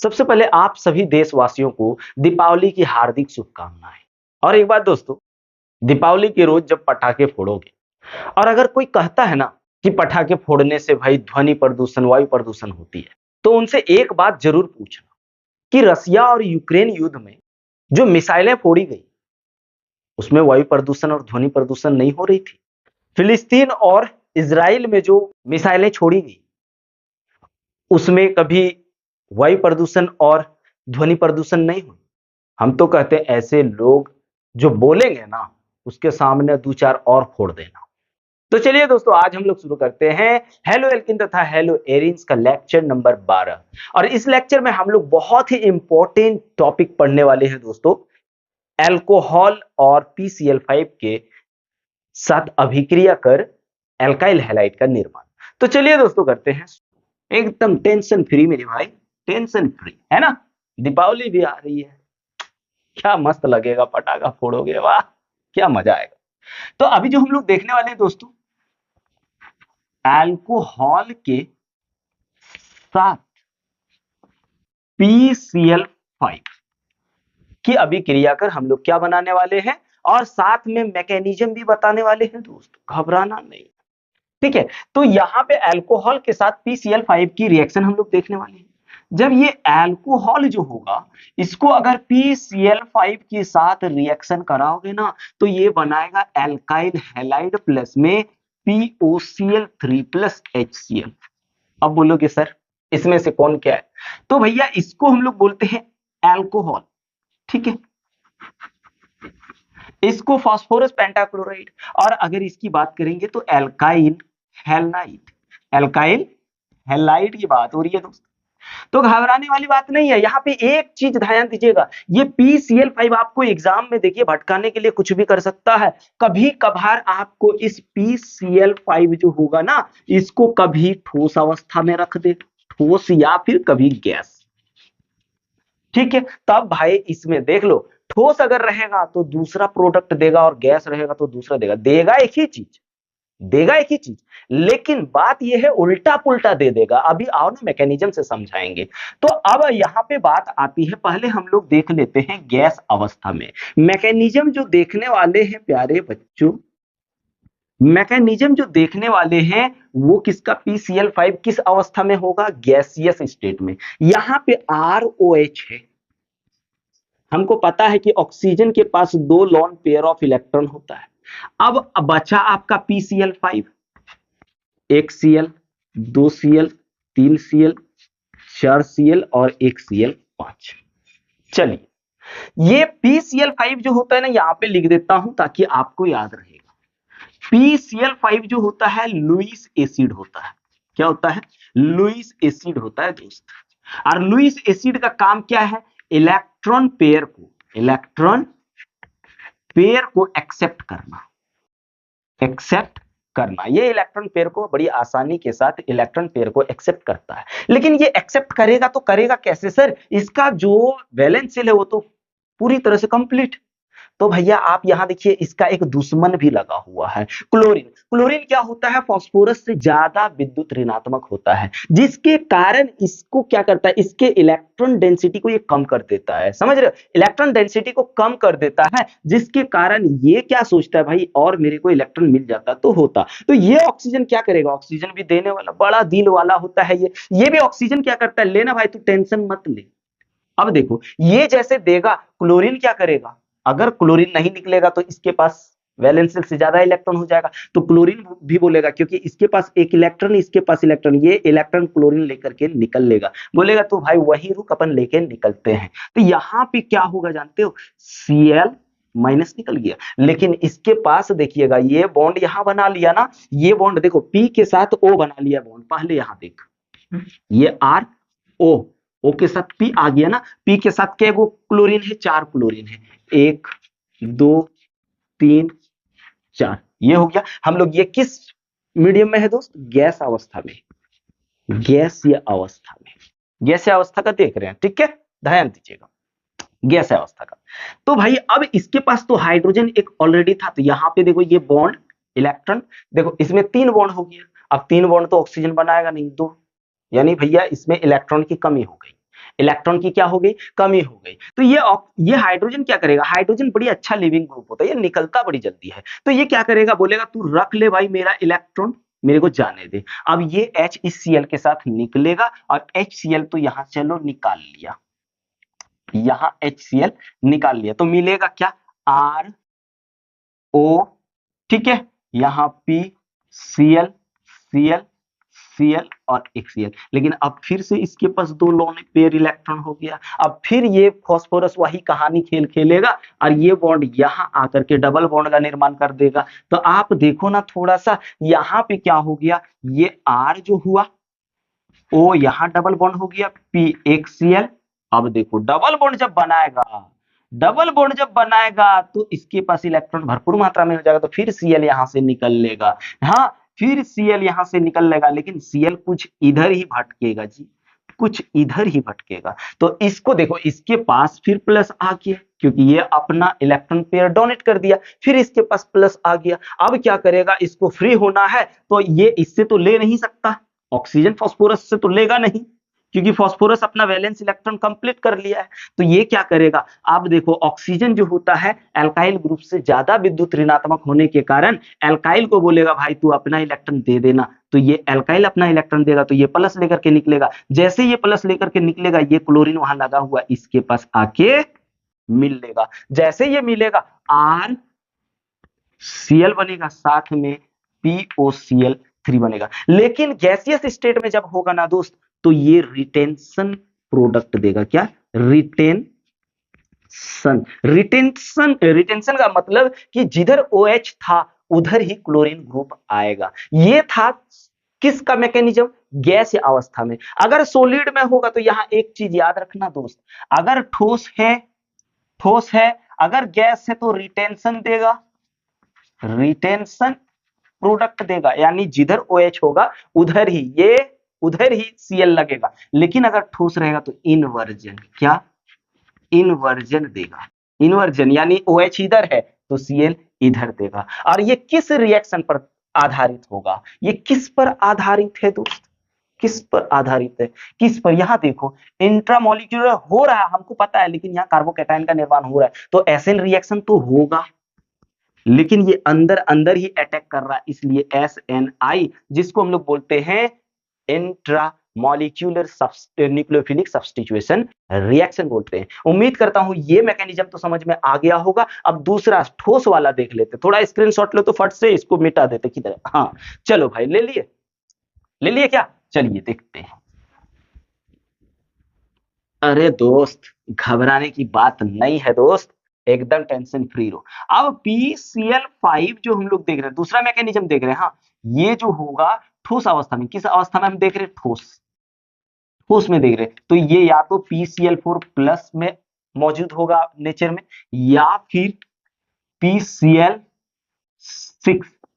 सबसे पहले आप सभी देशवासियों को दीपावली की हार्दिक शुभकामनाएं। और एक बात दोस्तों, दीपावली के रोज जब पटाखे फोड़ोगे और अगर कोई कहता है ना कि पटाखे फोड़ने से भाई ध्वनि प्रदूषण, वायु प्रदूषण होती है, तो उनसे एक बात जरूर पूछना कि रसिया और यूक्रेन युद्ध में जो मिसाइलें फोड़ी गई, उसमें वायु प्रदूषण और ध्वनि प्रदूषण नहीं हो रही थी। फिलिस्तीन और इसराइल में जो मिसाइलें छोड़ी गई, उसमें कभी वायु प्रदूषण और ध्वनि प्रदूषण नहीं हुई। हम तो कहते हैं ऐसे लोग जो बोलेंगे ना, उसके सामने दो चार और फोड़ देना। तो चलिए दोस्तों, आज हम लोग शुरू करते हैं हेलो एल्किन तथा हेलो एरिन्स का लेक्चर नंबर 12। और इस लेक्चर में हम लोग बहुत ही इंपॉर्टेंट टॉपिक पढ़ने वाले हैं दोस्तों, एल्कोहल और PCl5 के साथ अभिक्रिया कर एल्काइल हैलाइड का निर्माण। तो चलिए दोस्तों करते हैं एकदम टेंशन फ्री मेरे भाई, टेंशन फ्री है ना। दीपावली भी आ रही है, क्या मस्त लगेगा, पटाखा फोड़ोगे, वाह क्या मजा आएगा। तो अभी जो हम लोग देखने वाले हैं दोस्तों, अल्कोहल के साथ PCl5 की अभिक्रिया कर हम लोग क्या बनाने वाले हैं, और साथ में मैकेनिज्म भी बताने वाले हैं दोस्तों, घबराना नहीं। ठीक है, तो यहाँ पे अल्कोहल के साथ PCl5 की रिएक्शन हम लोग देखने वाले हैं। जब ये अल्कोहल जो होगा, इसको अगर PCl5 के साथ रिएक्शन कराओगे ना, तो ये बनाएगा एल्काइल हैलाइड प्लस में POCl3 प्लस HCl। अब बोलोगे सर इसमें से कौन क्या है, तो भैया इसको हम लोग बोलते हैं अल्कोहल। ठीक है, इसको फास्फोरस पेंटाक्लोराइड, और अगर इसकी बात करेंगे तो एल्काइल हैलाइड, एल्काइल हैलाइड की बात हो रही है दोस्तों। तो घबराने वाली बात नहीं है। यहाँ पे एक चीज ध्यान दीजिएगा, ये PCl5 आपको एग्जाम में देखिए भटकाने के लिए कुछ भी कर सकता है। कभी कभार आपको इस PCl5 जो होगा ना, इसको कभी ठोस अवस्था में रख दे, ठोस या फिर कभी गैस। ठीक है, तब भाई इसमें देख लो, ठोस अगर रहेगा तो दूसरा प्रोडक्ट देगा और गैस रहेगा तो दूसरा देगा, देगा एक ही चीज, देगा एक ही चीज, लेकिन बात यह है उल्टा पुल्टा दे देगा। अभी आओ ना मैकेनिज्म से समझाएंगे। तो अब यहाँ पे बात आती है, पहले हम लोग देख लेते हैं गैस अवस्था में मैकेनिज्म जो देखने वाले हैं प्यारे बच्चों, मैकेनिज्म जो देखने वाले हैं वो किसका, PCl5 किस अवस्था में होगा, गैसियस स्टेट में। यहाँ पे ROH है, हमको पता है कि ऑक्सीजन के पास 2 लोन पेयर ऑफ इलेक्ट्रॉन होता है। अब बचा आपका PCl5, 1 Cl, 2 Cl, 3 Cl, 4 Cl और 1 Cl5। चलिए, ये PCl5 जो होता है ना, यहां पे लिख देता हूं ताकि आपको याद रहेगा। PCl5 जो होता है लुईस एसिड होता है। क्या होता है, लुईस एसिड होता है दोस्त। और लुईस एसिड का काम क्या है, इलेक्ट्रॉन पेयर को, इलेक्ट्रॉन पेयर को एक्सेप्ट करना, एक्सेप्ट करना। ये इलेक्ट्रॉन पेयर को बड़ी आसानी के साथ इलेक्ट्रॉन पेयर को एक्सेप्ट करता है। लेकिन ये एक्सेप्ट करेगा तो करेगा कैसे सर, इसका जो वैलेंस शेल है वो तो पूरी तरह से कंप्लीट। तो भैया आप यहां देखिए, इसका एक दुश्मन भी लगा हुआ है, क्लोरीन। क्लोरीन क्या होता है, फास्फोरस से ज्यादा विद्युत ऋणात्मक होता है, जिसके कारण इसको क्या करता है, इसके इलेक्ट्रॉन डेंसिटी को ये कम कर देता है। समझ रहे हो, इलेक्ट्रॉन डेंसिटी को कम कर देता है, जिसके कारण ये क्या सोचता है भाई, और मेरे को इलेक्ट्रॉन मिल जाता तो होता। तो ये ऑक्सीजन क्या करेगा, ऑक्सीजन भी देने वाला, बड़ा दिल वाला होता है ये भी ऑक्सीजन क्या करता है, लेना भाई तू टेंशन मत ले। अब देखो, ये जैसे देगा, क्लोरीन क्या करेगा, अगर क्लोरीन नहीं निकलेगा तो इसके पास वैलेंस शेल से ज्यादा इलेक्ट्रॉन हो जाएगा, तो क्लोरीन भी बोलेगा क्योंकि इसके पास एक इलेक्ट्रॉन, इसके पास इलेक्ट्रॉन, ये इलेक्ट्रॉन क्लोरीन लेकर के निकल लेगा, बोलेगा तो भाई वही रुक, अपन लेके निकलते हैं। तो यहाँ पे क्या होगा जानते हो, Cl माइनस निकल गया, लेकिन इसके पास देखिएगा ये बॉन्ड यहां बना लिया ना, ये बॉन्ड देखो P के साथ O बना लिया बॉन्ड, पहले यहां देख, ये O के साथ P आ गया ना, P के साथ क्या वो क्लोरीन है, 4 क्लोरीन है, 1 2 3 4, ये हो गया। हम लोग ये किस मीडियम में है दोस्त, गैस अवस्था में, गैसीय अवस्था में, गैसीय अवस्था का देख रहे हैं। ठीक है, ध्यान दीजिएगा, गैसीय अवस्था का। तो भाई अब इसके पास तो हाइड्रोजन एक ऑलरेडी था, तो यहाँ पे देखो ये बॉन्ड इलेक्ट्रॉन, देखो इसमें 3 बॉन्ड हो गया। अब 3 बॉन्ड तो ऑक्सीजन बनाएगा नहीं, 2, यानी भैया इसमें इलेक्ट्रॉन की कमी हो गई। इलेक्ट्रॉन की क्या हो गई, कमी हो गई। तो ये हाइड्रोजन क्या करेगा, हाइड्रोजन बड़ी अच्छा लिविंग ग्रुप होता है, ये निकलता बड़ी जल्दी है। तो ये क्या करेगा, बोलेगा तू रख ले भाई मेरा इलेक्ट्रॉन, मेरे को जाने दे। अब ये H इस Cl के साथ निकलेगा और HCl तो यहां चलो निकाल लिया, यहां HCl निकाल लिया तो मिलेगा क्या, RO, ठीक है, यहाँ P, Cl, Cl, Cl और एक Cl। लेकिन अब फिर से इसके पास दो लोन पेयर इलेक्ट्रॉन हो गया। अब फिर ये फॉस्फोरस वही कहानी खेल खेलेगा और ये बॉन्ड यहाँ आकर के डबल बॉन्ड का निर्माण कर देगा। तो आप देखो ना थोड़ा सा, यहाँ पे क्या हो गया, ये R जो हुआ, O यहाँ डबल बॉन्ड हो गया, P एक Cl। अब देखो डबल बॉन्ड जब बनाएगा, डबल बॉन्ड जब बनाएगा तो इसके पास इलेक्ट्रॉन भरपूर मात्रा में हो जाएगा, तो फिर Cl यहां से निकल लेगा। हाँ, फिर Cl यहां से निकल लेगा, लेकिन Cl कुछ इधर ही भटकेगा जी, कुछ इधर ही भटकेगा। तो इसको देखो, इसके पास फिर प्लस आ गया क्योंकि ये अपना इलेक्ट्रॉन पेयर डोनेट कर दिया, फिर इसके पास प्लस आ गया। अब क्या करेगा, इसको फ्री होना है तो ये इससे तो ले नहीं सकता, ऑक्सीजन फास्फोरस से तो लेगा नहीं क्योंकि फास्फोरस अपना वैलेंस इलेक्ट्रॉन कंप्लीट कर लिया है। तो ये क्या करेगा, आप देखो ऑक्सीजन जो होता है एल्काइल ग्रुप से ज्यादा विद्युत ऋणात्मक होने के कारण एल्काइल को बोलेगा भाई तू अपना इलेक्ट्रॉन दे देना। तो ये एल्काइल अपना इलेक्ट्रॉन देगा तो ये प्लस लेकर के निकलेगा। जैसे ये प्लस लेकर के निकलेगा, ये क्लोरीन वहां लगा हुआ इसके पास आके मिल लेगा। जैसे ये मिलेगा आर Cl बनेगा, साथ में POCl3 बनेगा। लेकिन गैसियस स्टेट में जब होगा ना दोस्त, तो ये रिटेंशन प्रोडक्ट देगा। क्या, रिटेंशन। रिटेंशन का मतलब कि जिधर OH था उधर ही क्लोरीन ग्रुप आएगा। ये था किसका मैकेनिज्म, गैस अवस्था में। अगर सॉलिड में होगा तो यहां एक चीज याद रखना दोस्त, अगर ठोस है, अगर गैस है तो रिटेंशन देगा, रिटेंशन प्रोडक्ट देगा, यानी जिधर OH होगा उधर ही Cl लगेगा। लेकिन अगर ठोस रहेगा तो इनवर्जन, क्या, इनवर्जन देगा। इनवर्जन यानी OH इधर है तो Cl इधर देगा। और ये किस रिएक्शन पर आधारित होगा, ये किस पर आधारित है दोस्त, किस पर आधारित है, किस पर, यहां देखो इंट्रामोलिक्यूलर हो रहा है हमको पता है, लेकिन यहाँ कार्बोकैटायन का निर्माण हो रहा है तो एसिन रिएक्शन तो होगा, लेकिन ये अंदर अंदर ही अटैक कर रहा है, इसलिए SNI जिसको हम लोग बोलते हैं intra molecular nucleophilic substitution reaction बोलते हैं। उम्मीद करता हूं ये मैकेनिज्म तो समझ में आ गया होगा। अब दूसरा ठोस वाला देख लेते, थोड़ा स्क्रीनशॉट लो तो फट से इसको मिटा देते किधर। हाँ चलो भाई, ले लिए क्या, चलिए देखते हैं। अरे दोस्त घबराने की बात नहीं है दोस्त, एकदम टेंशन फ्री रहो। अब PCl5 जो हम लोग देख रहे हैं, दूसरा मैकेनिज्म देख रहे हैं। हाँ, ये जो होगा ठोस अवस्था में, किस अवस्था में हम देख रहे हैं, ठोस में देख रहे हैं, तो ये या तो PCl4 प्लस में मौजूद होगा नेचर में, या फिर PCl6,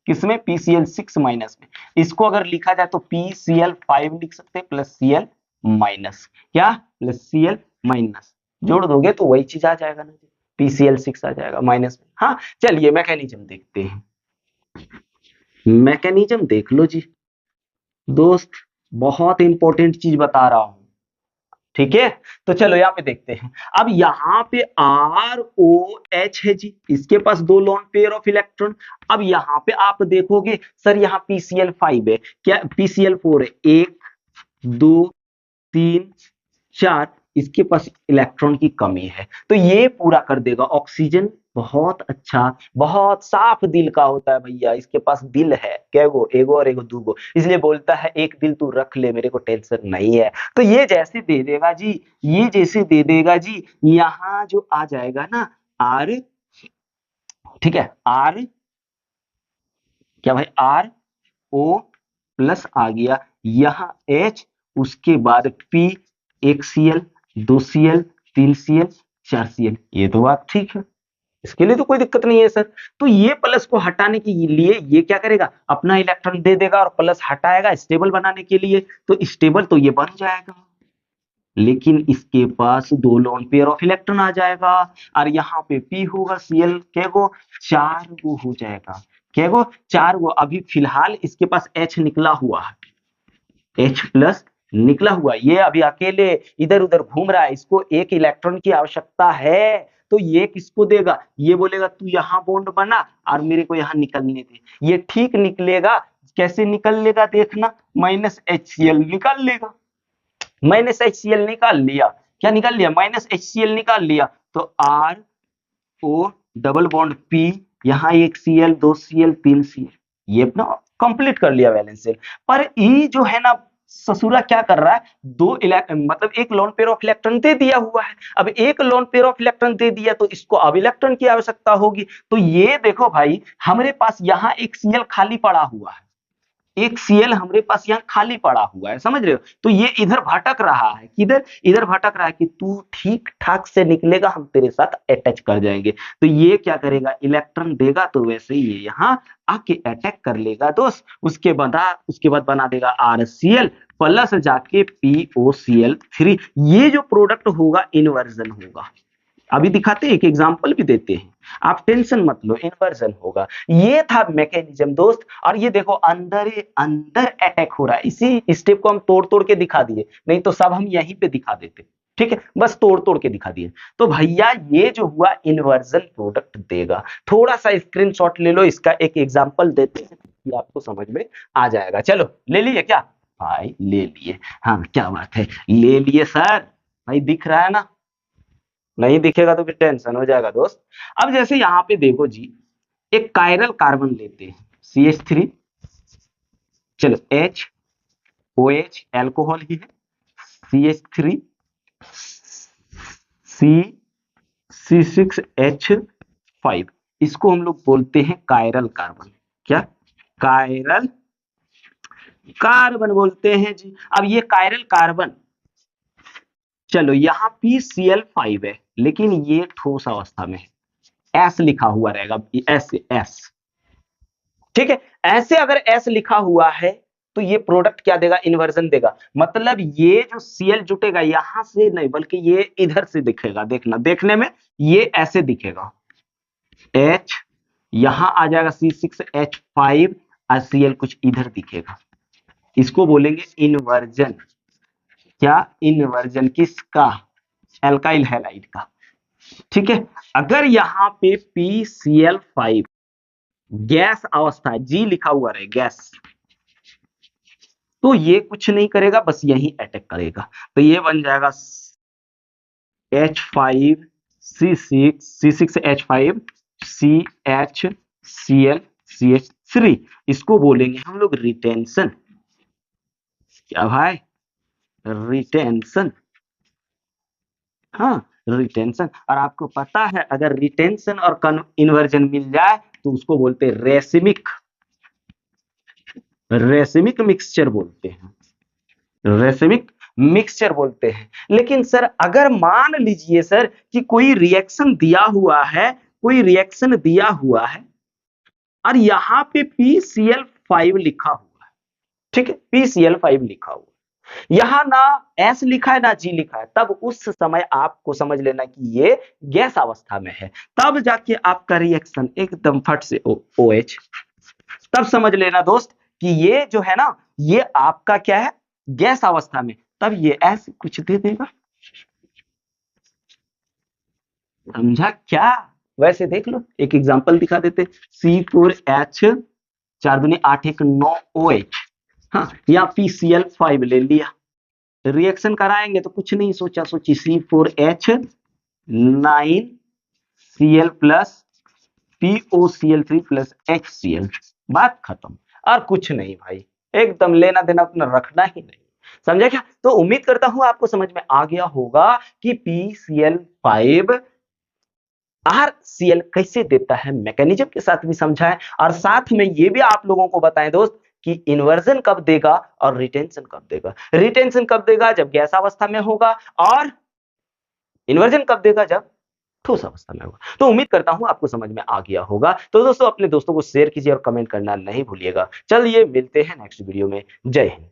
किसमें, PCl6 माइनस में। इसको अगर लिखा जाए तो PCl5 लिख सकते हैं प्लस Cl माइनस, क्या, प्लस Cl माइनस, जोड़ दोगे तो वही चीज आ जाएगा ना, PCl6 आ जाएगा माइनस में। हाँ चलिए मैकेनिज्म देखते हैं, मैकेनिज्म देख लो जी दोस्त, बहुत इंपॉर्टेंट चीज बता रहा हूं, ठीक है। तो चलो यहाँ पे देखते हैं। अब यहाँ पे ROH है जी, इसके पास दो लोन पेयर ऑफ इलेक्ट्रॉन। अब यहाँ पे आप देखोगे सर यहाँ PCl5 है, क्या PCl4 है, 1 2 3 4, इसके पास इलेक्ट्रॉन की कमी है तो ये पूरा कर देगा। ऑक्सीजन बहुत अच्छा, बहुत साफ दिल का होता है भैया, इसके पास दिल है, कैगो, एगो और एगो दूगो, इसलिए बोलता है एक दिल तू रख ले, मेरे को टेंशन नहीं है। तो ये जैसे दे देगा जी, ये जैसे दे देगा जी, यहाँ जो आ जाएगा ना R, ठीक है, R, क्या भाई, RO प्लस आ गया, यहाँ H, उसके बाद P, 1 Cl 2 Cl 3 Cl 4 Cl, ये तो बात ठीक है, इसके लिए तो कोई दिक्कत नहीं है सर। तो ये प्लस को हटाने के लिए ये क्या करेगा, अपना इलेक्ट्रॉन दे देगा और प्लस हटाएगा स्टेबल बनाने के लिए, तो स्टेबल तो ये बन जाएगा, लेकिन इसके पास दो लोन पेयर ऑफ इलेक्ट्रॉन आ जाएगा और यहाँ पे P होगा, Cl कैगो 4 गो हो जाएगा, कैगो 4 गो। अभी फिलहाल इसके पास H निकला हुआ है, H प्लस निकला हुआ, ये अभी अकेले इधर उधर घूम रहा है, इसको एक इलेक्ट्रॉन की आवश्यकता है, तो ये किसको देगा, ये बोलेगा तू यहाँ बॉन्ड बना और मेरे को यहाँ निकलने दे, ये ठीक निकलेगा। कैसे निकल लेगा देखना, -HCl निकाल लेगा, -HCl निकाल लिया, क्या निकाल लिया, -HCl निकाल लिया, तो RO डबल बॉन्ड P, यहाँ एक Cl, 2 Cl, 3 Cl, ये अपना कंप्लीट कर लिया वैलेंस शेल। पर ई जो है ना ससुरा क्या कर रहा है, मतलब एक लोन पेयर ऑफ इलेक्ट्रॉन दे दिया हुआ है। अब एक लोन पेयर ऑफ इलेक्ट्रॉन दे दिया तो इसको अब इलेक्ट्रॉन की आवश्यकता होगी, तो ये देखो भाई हमारे पास यहाँ एक Cl खाली पड़ा हुआ है, एक Cl हमारे पास यहाँ खाली पड़ा हुआ है, समझ रहे हो, तो ये इधर भटक रहा है, किधर, इधर भटक रहा है कि तू ठीक ठाक से निकलेगा हम तेरे साथ अटैच कर जाएंगे, तो ये क्या करेगा, इलेक्ट्रॉन देगा तो वैसे ही ये यहाँ आके अटैक कर लेगा दोस्त, उसके बाद बना देगा RCl प्लस जाके POCl3, ये जो प्रोडक्ट होगा इन्वर्जन होगा। अभी दिखाते हैं, एक एग्जांपल भी देते हैं, आप टेंशन मत लो, इन्वर्जन होगा। ये था मैकेनिज्म दोस्त, और ये देखो अंदर अंदर अटैक हो रहा है, इसी स्टेप को हम तोड़ तोड़ के दिखा दिए, नहीं तो सब हम यहीं पे दिखा देते, ठीक है, बस तोड़ तोड़ के दिखा दिए। तो भैया ये जो हुआ इन्वर्जन प्रोडक्ट देगा, थोड़ा सा स्क्रीनशॉट ले लो, इसका एक एग्जांपल देते हैं, ये आपको समझ में आ जाएगा। चलो ले लिए क्या भाई, ले लिए, हाँ क्या बात है, ले लिए सर, भाई दिख रहा है ना, नहीं दिखेगा तो फिर टेंशन हो जाएगा दोस्त। अब जैसे यहाँ पे देखो जी, एक कायरल कार्बन लेते हैं CH3, चलो HOH एल्कोहल ही है, CH3 C6H5, इसको हम लोग बोलते हैं कायरल कार्बन, क्या कायरल कार्बन बोलते हैं जी। अब ये कायरल कार्बन, चलो यहाँ PCl5 है, लेकिन ये ठोस अवस्था में है, S लिखा हुआ रहेगा, S, ठीक है, ऐसे अगर S लिखा हुआ है तो ये प्रोडक्ट क्या देगा, इन्वर्जन देगा, मतलब ये जो Cl जुटेगा यहां से नहीं बल्कि ये इधर से दिखेगा, देखना, देखने में ये ऐसे दिखेगा, H यहां आ जाएगा C6H5 और Cl कुछ इधर दिखेगा, इसको बोलेंगे इन्वर्जन। क्या इन्वर्जन किसका, एल्काइल हैलाइड का, ठीक है। अगर यहाँ पे PCl5 गैस अवस्था, G लिखा हुआ रहे गैस, तो ये कुछ नहीं करेगा, बस यही अटैक करेगा, तो ये बन जाएगा H5 C6H5 CHCl CH3, इसको बोलेंगे हम लोग रिटेंशन। क्या भाई, रिटेंशन, हाँ रिटेंशन। और आपको पता है अगर रिटेंशन और इन्वर्जन मिल जाए तो उसको बोलते हैं रेसिमिक, रेसिमिक मिक्सचर बोलते हैं, रेसिमिक मिक्सचर बोलते हैं। लेकिन सर अगर मान लीजिए सर कि कोई रिएक्शन दिया हुआ है, कोई रिएक्शन दिया हुआ है और यहाँ पे PCl5 लिखा हुआ है, ठीक है, PCl5 लिखा हुआ, यहाँ ना S लिखा है ना G लिखा है, तब उस समय आपको समझ लेना कि ये गैस अवस्था में है, तब जाके आपका रिएक्शन एकदम फट से OH, तब समझ लेना दोस्त कि ये जो है ना ये आपका क्या है, गैस अवस्था में, तब ये ऐसे कुछ दे देगा, समझा क्या। वैसे देख लो एक एग्जांपल दिखा देते, C4H 4 दूनी 8 1 9 OH, हाँ, या PCl5 ले लिया, रिएक्शन कराएंगे तो कुछ नहीं सोचा सोची, C4H 9Cl plus POCl3 plus HCl, बात खत्म, और कुछ नहीं भाई, एकदम लेना देना अपना रखना ही नहीं, समझा क्या। तो उम्मीद करता हूं आपको समझ में आ गया होगा कि PCl5 RCl कैसे देता है, मैकेनिज्म के साथ भी समझा है, और साथ में ये भी आप लोगों को बताएं दोस्त कि इन्वर्जन कब देगा और रिटेंशन कब देगा। रिटेंशन कब देगा, जब गैस अवस्था में होगा, और इन्वर्जन कब देगा, जब ठोस अवस्था में होगा। तो उम्मीद करता हूं आपको समझ में आ गया होगा। तो दोस्तों अपने दोस्तों को शेयर कीजिए और कमेंट करना नहीं भूलिएगा। चलिए मिलते हैं नेक्स्ट वीडियो में, जय हिंद।